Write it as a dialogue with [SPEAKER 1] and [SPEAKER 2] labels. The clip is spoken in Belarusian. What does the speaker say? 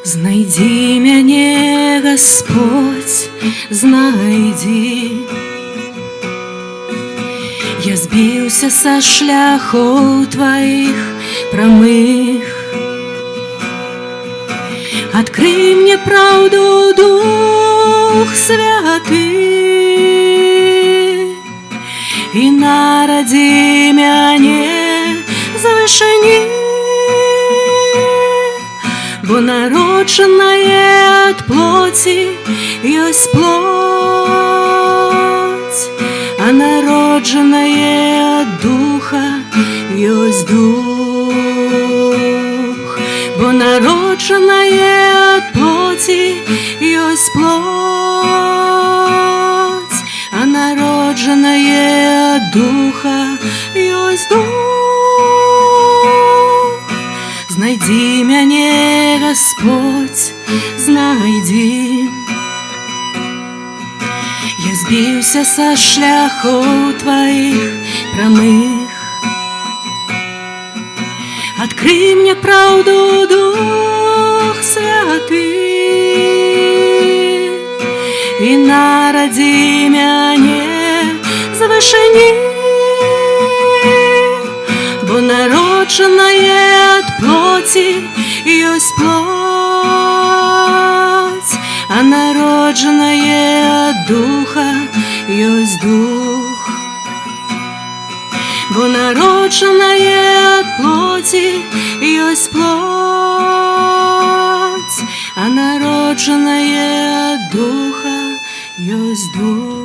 [SPEAKER 1] Знайдзі мяне, Гасподзь, знайдзі. Я збіўся са шляхоў тваіх прамых. Адкрый мне праўду, Дух Святы, і нарадзі мяне з вышыні. Бо народжанае ад плоці ёсць плоть, а народжанае ад духа ёсць дух. Бо народжанае ад плоці ёсць плоть, а народжанае ад духа ёсць дух. Знайдзі мяне, Гасподзь, знайдзі. Я збіўся са шляхоў тваіх прамых. Адкрый мне праўду, Дух Святы, і нарадзі мяне з вышыні. Бо народжанае ад плоці ёсць плоть, а народжанае ад духа ёсць дух. Бо народжанае ад плоці ёсць плоть, а народжанае ад духа ёсць дух.